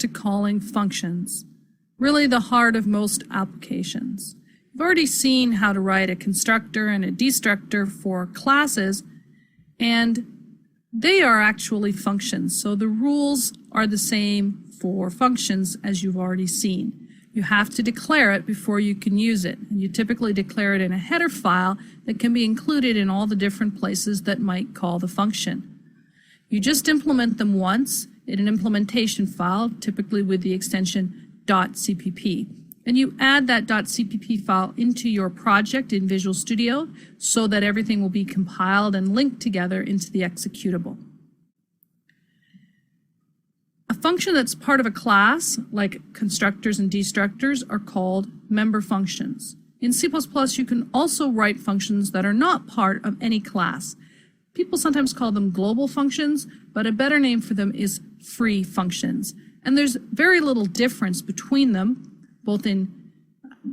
to calling functions, really the heart of most applications. You've already seen how to write a constructor and a destructor for classes, and they are actually functions. So the rules are the same for functions as you've already seen. You have to declare it before you can use it. And you typically declare it in a header file that can be included in all the different places that might call the function. You just implement them once in an implementation file, typically with the extension .cpp. And you add that .cpp file into your project in Visual Studio so that everything will be compiled and linked together into the executable. A function that's part of a class, like constructors and destructors, are called member functions. In C++, you can also write functions that are not part of any class. People sometimes call them global functions, but a better name for them is free functions. And there's very little difference between them, both in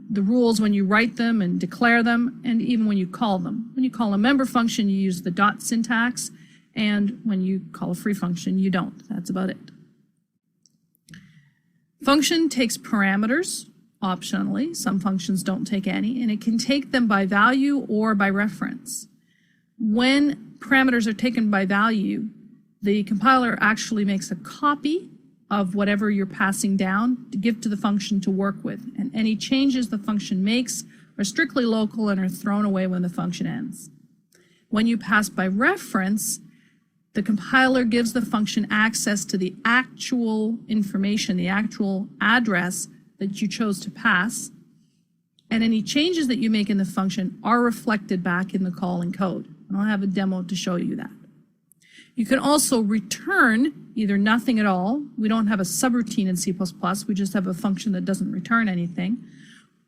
the rules when you write them and declare them, and even when you call them. When you call a member function, you use the dot syntax, and when you call a free function, you don't. That's about it. Function takes parameters, optionally. Some functions don't take any, and it can take them by value or by reference. When parameters are taken by value, the compiler actually makes a copy of whatever you're passing down to give to the function to work with, and any changes the function makes are strictly local and are thrown away when the function ends. When you pass by reference, the compiler gives the function access to the actual information, the actual address that you chose to pass, and any changes that you make in the function are reflected back in the calling code. And I'll have a demo to show you that. You can also return either nothing at all. We don't have a subroutine in C++, we just have a function that doesn't return anything,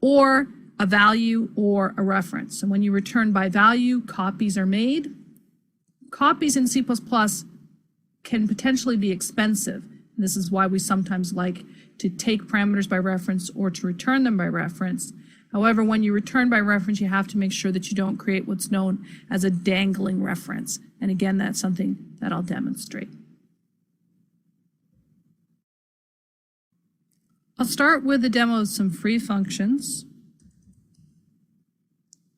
or a value or a reference. And when you return by value, copies are made. Copies in C++ can potentially be expensive. This is why we sometimes like to take parameters by reference or to return them by reference. However, when you return by reference, you have to make sure that you don't create what's known as a dangling reference. And again, that's something that I'll demonstrate. I'll start with a demo of some free functions.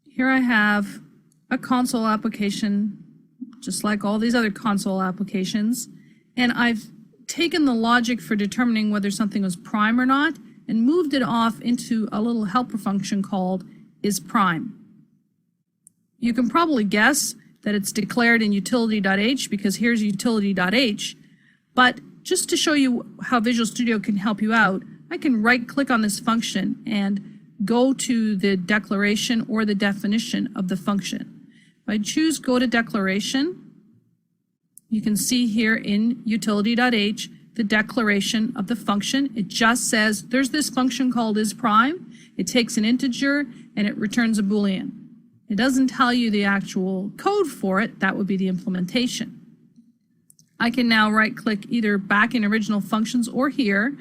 Here I have a console application, just like all these other console applications, and I've taken the logic for determining whether something was prime or not and moved it off into a little helper function called isPrime. You can probably guess that it's declared in utility.h because here's utility.h, but just to show you how Visual Studio can help you out, I can right-click on this function and go to the declaration or the definition of the function. If I choose Go to Declaration, you can see here in utility.h the declaration of the function. It just says there's this function called isPrime. It takes an integer and it returns a Boolean. It doesn't tell you the actual code for it. That would be the implementation. I can now right-click either back in original functions or here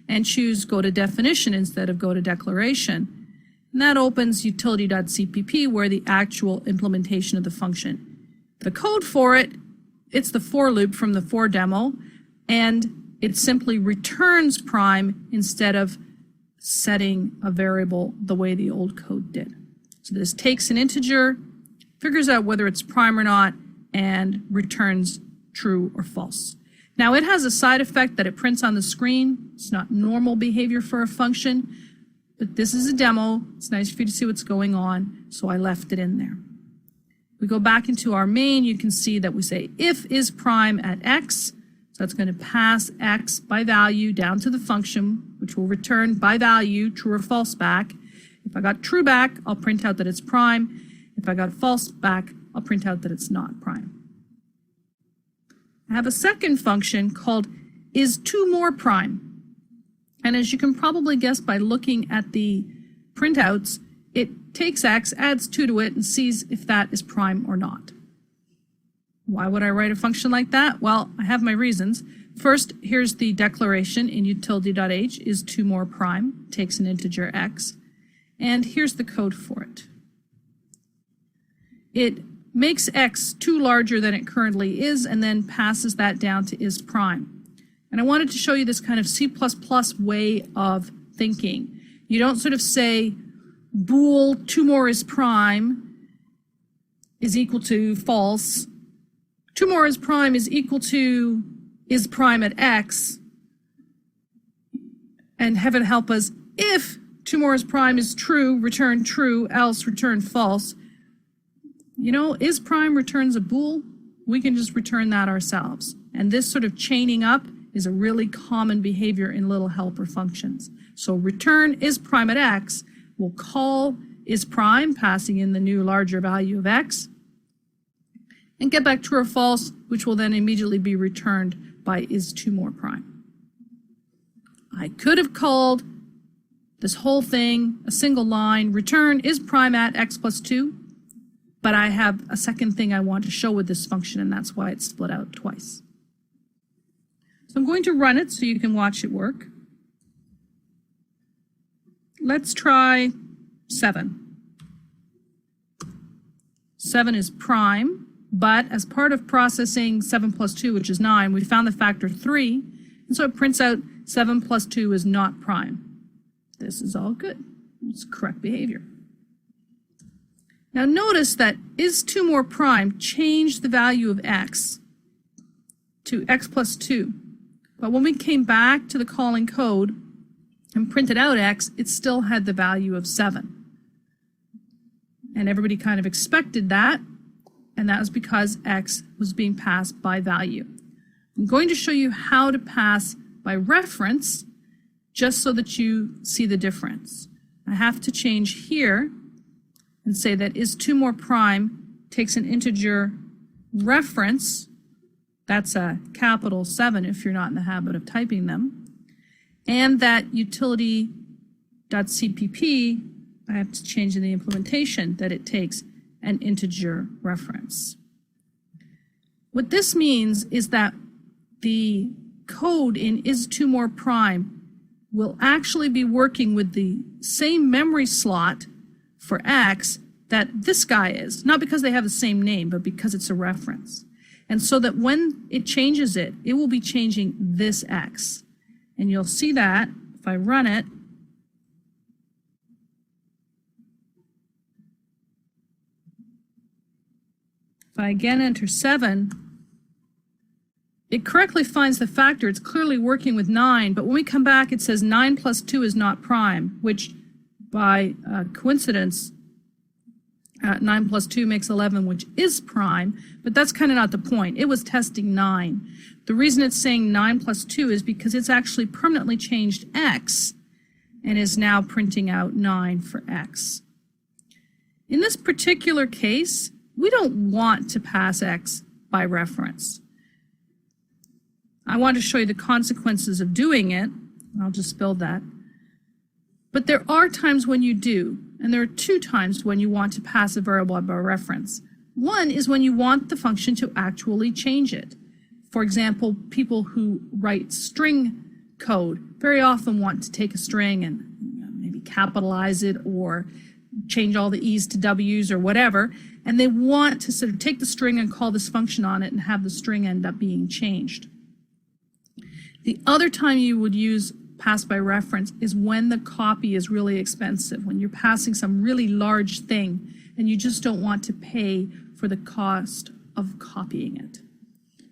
and choose Go to Definition instead of Go to Declaration. And that opens utility.cpp where the actual implementation of the function. The code for it, it's the for loop from the for demo, and it simply returns prime instead of setting a variable the way the old code did. So this takes an integer, figures out whether it's prime or not, and returns true or false. Now it has a side effect that it prints on the screen. It's not normal behavior for a function, but this is a demo. It's nice for you to see what's going on, so I left it in there. We go back into our main, you can see that we say if isPrime at x, so that's going to pass x by value down to the function, which will return by value true or false back. If I got true back, I'll print out that it's prime. If I got false back, I'll print out that it's not prime. I have a second function called is2morePrime. And as you can probably guess by looking at the printouts, it takes x, adds 2 to it, and sees if that is prime or not. Why would I write a function like that? Well, I have my reasons. First, here's the declaration in utility.h, is2morePrime, takes an integer x, and here's the code for it. It makes x 2 larger than it currently is and then passes that down to isPrime. And I wanted to show you this kind of C++ way of thinking. You don't sort of say bool 2 more is prime is equal to false. 2 more is prime is equal to is prime at x. And heaven help us, if 2 more is prime is true, return true, else return false. You know, is prime returns a bool? We can just return that ourselves. And this sort of chaining up is a really common behavior in little helper functions. So return is prime at x, we'll call is prime, passing in the new larger value of x, and get back true or false, which will then immediately be returned by is 2 more prime. I could have called this whole thing a single line, return is prime at x plus 2, but I have a second thing I want to show with this function, and that's why it's split out twice. So I'm going to run it so you can watch it work. Let's try 7. 7 is prime, but as part of processing 7 plus 2, which is 9, we found the factor 3, and so it prints out 7 plus 2 is not prime. This is all good. It's correct behavior. Now notice that is 2 more prime changed the value of x to x plus 2. But when we came back to the calling code and printed out x, it still had the value of 7. And everybody kind of expected that, and that was because x was being passed by value. I'm going to show you how to pass by reference, just so that you see the difference. I have to change here and say that is 2 more prime takes an integer reference, that's a capital 7 if you're not in the habit of typing them, and that utility.cpp, I have to change in the implementation that it takes an integer reference. What this means is that the code in is 2 more prime will actually be working with the same memory slot for x that this guy is, not because they have the same name, but because it's a reference. And so that when it changes it, it will be changing this x. And you'll see that if I run it. If I again enter 7, it correctly finds the factor. It's clearly working with 9, but when we come back, it says 9 plus 2 is not prime, which by coincidence, 9 plus 2 makes 11, which is prime, but that's kind of not the point. It was testing 9. The reason it's saying 9 plus 2 is because it's actually permanently changed x and is now printing out 9 for x. In this particular case, we don't want to pass x by reference. I want to show you the consequences of doing it. I'll just spell that. But there are times when you do, and there are 2 times when you want to pass a variable by reference. One is when you want the function to actually change it. For example, people who write string code very often want to take a string and maybe capitalize it or change all the E's to W's or whatever, and they want to sort of take the string and call this function on it and have the string end up being changed. The other time you would use pass by reference is when the copy is really expensive, when you're passing some really large thing and you just don't want to pay for the cost of copying it.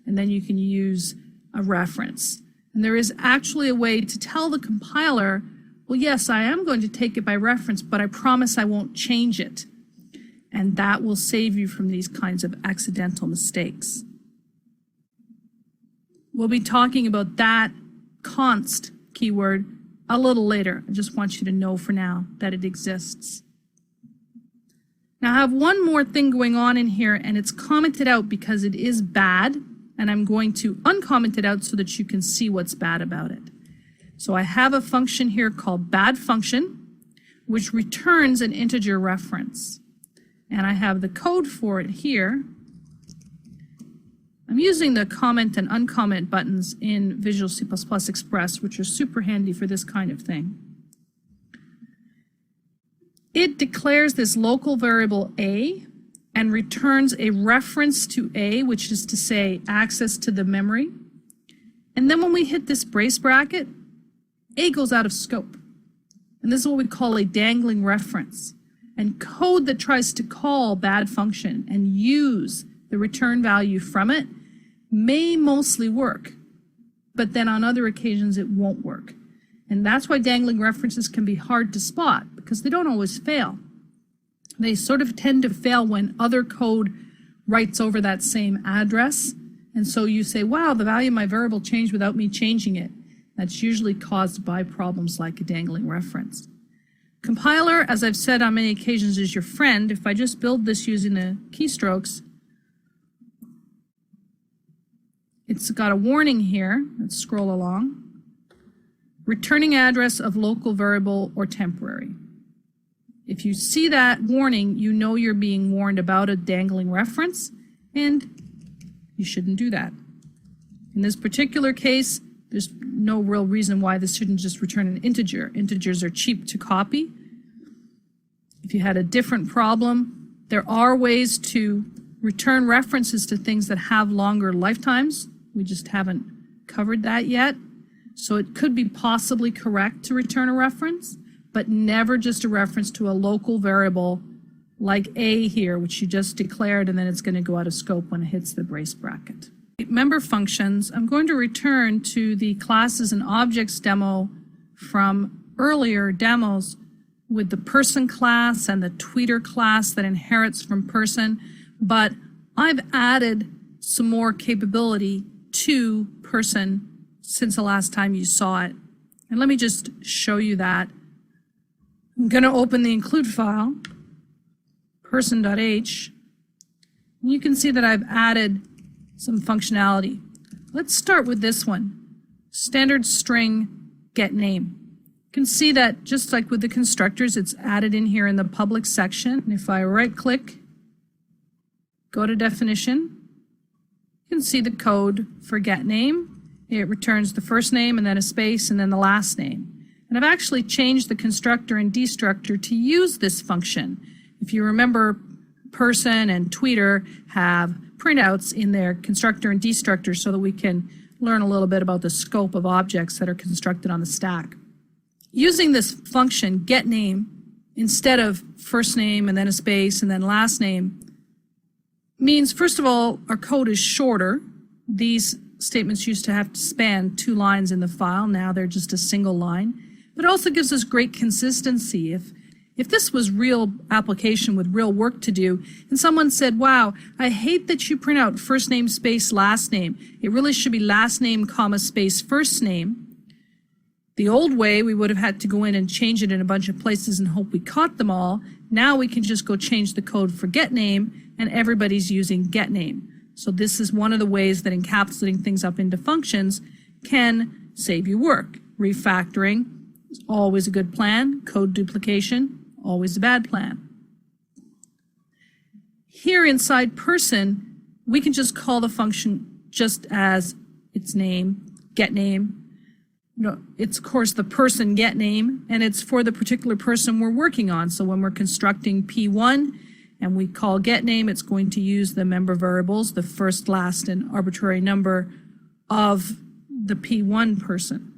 And then you can use a reference. And there is actually a way to tell the compiler, well, yes, I am going to take it by reference, but I promise I won't change it. And that will save you from these kinds of accidental mistakes. We'll be talking about that const keyword a little later. I just want you to know for now that it exists. Now I have one more thing going on in here, and it's commented out because it is bad, and I'm going to uncomment it out so that you can see what's bad about it. So I have a function here called bad function, which returns an integer reference. And I have the code for it here. I'm using the comment and uncomment buttons in Visual C++ Express, which are super handy for this kind of thing. It declares this local variable a and returns a reference to a, which is to say access to the memory. And then when we hit this brace bracket, A goes out of scope. And this is what we call a dangling reference. And code that tries to call bad function and use the return value from it may mostly work, but then on other occasions it won't work. And that's why dangling references can be hard to spot, because they don't always fail. They sort of tend to fail when other code writes over that same address. And so you say, wow, the value of my variable changed without me changing it. That's usually caused by problems like a dangling reference. Compiler, as I've said on many occasions, is your friend. If I just build this using the keystrokes, it's got a warning here. Let's scroll along. Returning address of local variable or temporary. If you see that warning, you know you're being warned about a dangling reference, and you shouldn't do that. In this particular case, there's no real reason why this shouldn't just return an integer. Integers are cheap to copy. If you had a different problem, there are ways to return references to things that have longer lifetimes. We just haven't covered that yet. So it could be possibly correct to return a reference, but never just a reference to a local variable like A here, which you just declared, and then it's going to go out of scope when it hits the brace bracket. Member functions, I'm going to return to the classes and objects demo from earlier demos with the person class and the tweeter class that inherits from person, but I've added some more capability to person since the last time you saw it. And let me just show you that. I'm going to open the include file, person.h. You can see that I've added some functionality. Let's start with this one, standard string get name. You can see that just like with the constructors, it's added in here in the public section. And if I right click, go to definition, you can see the code for get name. It returns the first name and then a space and then the last name. And I've actually changed the constructor and destructor to use this function. If you remember, person and tweeter have printouts in their constructor and destructor so that we can learn a little bit about the scope of objects that are constructed on the stack. Using this function, get name, instead of first name and then a space and then last name, means, first of all, our code is shorter. These statements used to have to span 2 lines in the file. Now they're just a single line. But it also gives us great consistency. If this was real application with real work to do, and someone said, wow, I hate that you print out first name space last name. It really should be last name comma space first name. The old way, we would have had to go in and change it in a bunch of places and hope we caught them all. Now we can just go change the code for get name, and everybody's using get name. So this is one of the ways that encapsulating things up into functions can save you work. Refactoring is always a good plan. Code duplication, always a bad plan. Here inside person, we can just call the function just as its name, get name. No, it's, of course, the person get name, and it's for the particular person we're working on. So when we're constructing P1 and we call get name, it's going to use the member variables, the first, last, and arbitrary number of the P1 person.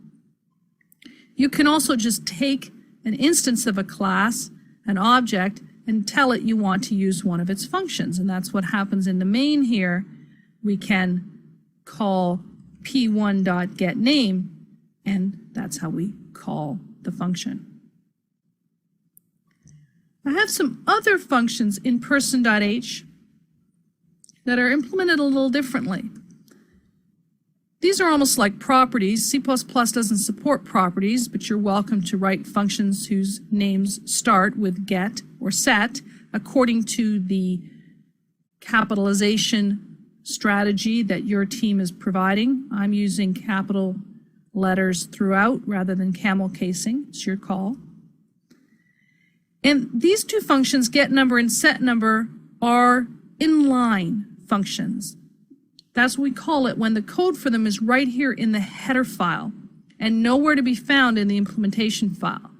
You can also just take an instance of a class, an object, and tell it you want to use one of its functions. And that's what happens in the main here. We can call p1.getName, and that's how we call the function. I have some other functions in person.h that are implemented a little differently. These are almost like properties. C++ doesn't support properties, but you're welcome to write functions whose names start with get or set according to the capitalization strategy that your team is providing. I'm using capital letters throughout rather than camel casing. It's your call. And these two functions, get number and set number, are inline functions. That's what we call it when the code for them is right here in the header file and nowhere to be found in the implementation file.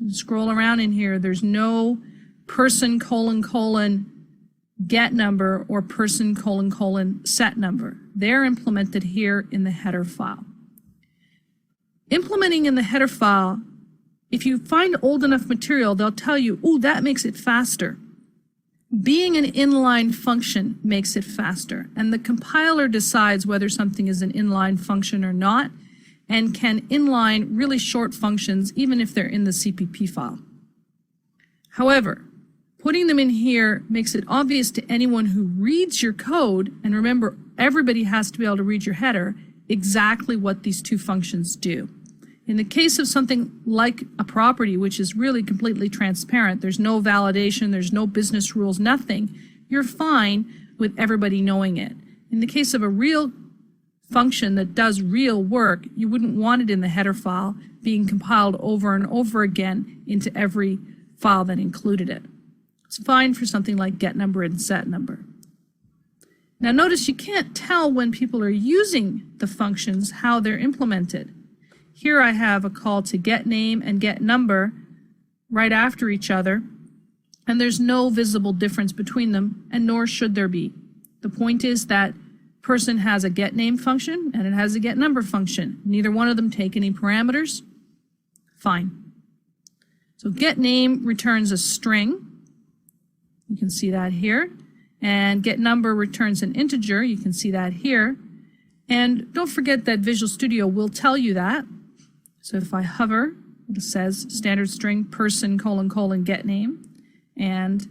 Scroll around in here, there's no person : get number or person : set number. They're implemented here in the header file. Implementing in the header file, if you find old enough material, they'll tell you, ooh, that makes it faster. Being an inline function makes it faster, and the compiler decides whether something is an inline function or not, and can inline really short functions even if they're in the CPP file. However, putting them in here makes it obvious to anyone who reads your code, and remember, everybody has to be able to read your header, exactly what these two functions do. In the case of something like a property, which is really completely transparent, there's no validation, there's no business rules, nothing, you're fine with everybody knowing it. In the case of a real function that does real work, you wouldn't want it in the header file being compiled over and over again into every file that included it. It's fine for something like getNumber and setNumber. Now notice you can't tell when people are using the functions how they're implemented. Here I have a call to getName and getNumber right after each other, and there's no visible difference between them, and nor should there be. The point is that person has a getName function and it has a getNumber function. Neither one of them take any parameters. Fine. So getName returns a string. You can see that here. And getNumber returns an integer. You can see that here. And don't forget that Visual Studio will tell you that. So if I hover, it says standard string person : getName and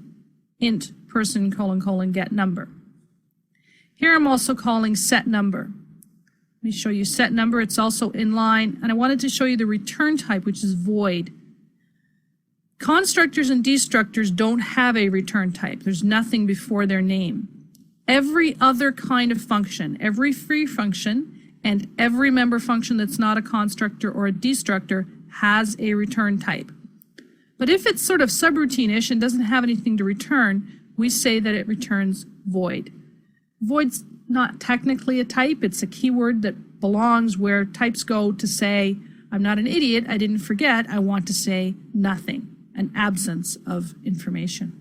int person : getNumber. Here I'm also calling setNumber. Let me show you setNumber. It's also inline, and I wanted to show you the return type, which is void. Constructors and destructors don't have a return type. There's nothing before their name. Every other kind of function, every free function, and every member function that's not a constructor or a destructor has a return type. But if it's sort of subroutine-ish and doesn't have anything to return, we say that it returns void. Void's not technically a type. It's a keyword that belongs where types go to say, I'm not an idiot, I didn't forget, I want to say nothing, an absence of information.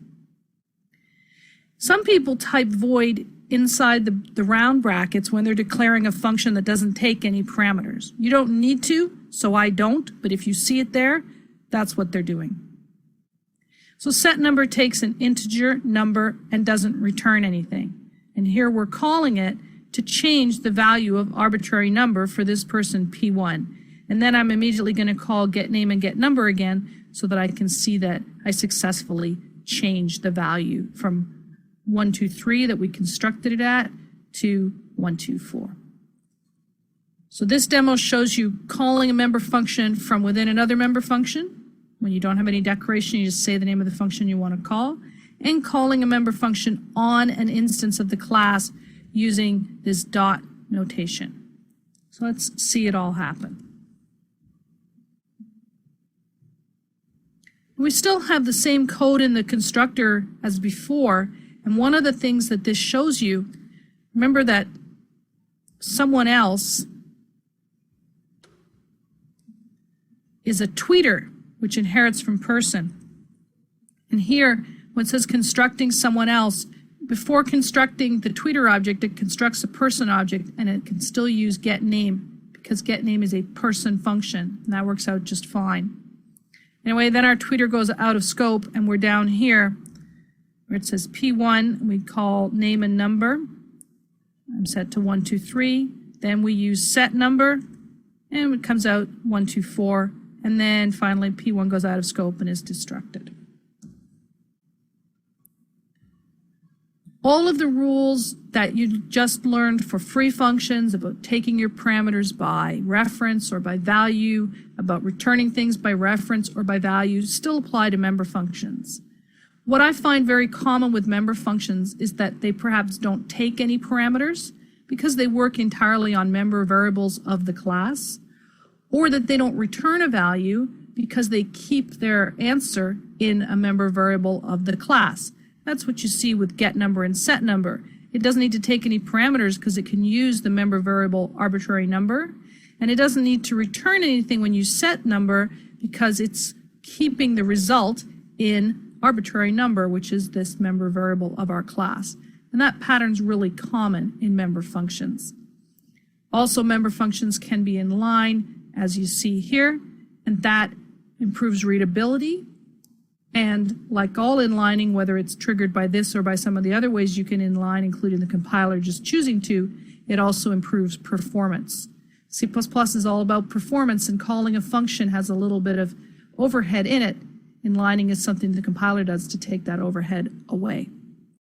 Some people type void inside the round brackets when they're declaring a function that doesn't take any parameters. You don't need to, so I don't, but if you see it there, that's what they're doing. So setNumber takes an integer number and doesn't return anything. And here we're calling it to change the value of arbitrary number for this person P1. And then I'm immediately going to call getName and getNumber again so that I can see that I successfully changed the value from 123 that we constructed it at to 124. So this demo shows you calling a member function from within another member function. When you don't have any decoration, you just say the name of the function you want to call, and calling a member function on an instance of the class using this dot notation. So let's see it all happen. We still have the same code in the constructor as before, and one of the things that this shows you, remember that someone else is a tweeter, which inherits from person. And here, when it says constructing someone else, before constructing the tweeter object, it constructs a person object, and it can still use getName because getName is a person function, and that works out just fine. Anyway, then our tweeter goes out of scope, and we're down here where it says P1, we call name and number. I'm set to 123. Then we use setNumber, and it comes out 124. And then finally, P1 goes out of scope and is destructed. All of the rules that you just learned for free functions about taking your parameters by reference or by value, about returning things by reference or by value, still apply to member functions. What I find very common with member functions is that they perhaps don't take any parameters because they work entirely on member variables of the class, or that they don't return a value because they keep their answer in a member variable of the class. That's what you see with getNumber and setNumber. It doesn't need to take any parameters because it can use the member variable arbitrary number, and it doesn't need to return anything when you set number because it's keeping the result in arbitrary number, which is this member variable of our class. And that pattern's really common in member functions. Also, member functions can be inline. as you see here, and that improves readability. And like all inlining, whether it's triggered by this or by some of the other ways you can inline, including the compiler just choosing to, it also improves performance. C++ is all about performance, and calling a function has a little bit of overhead in it. Inlining is something the compiler does to take that overhead away.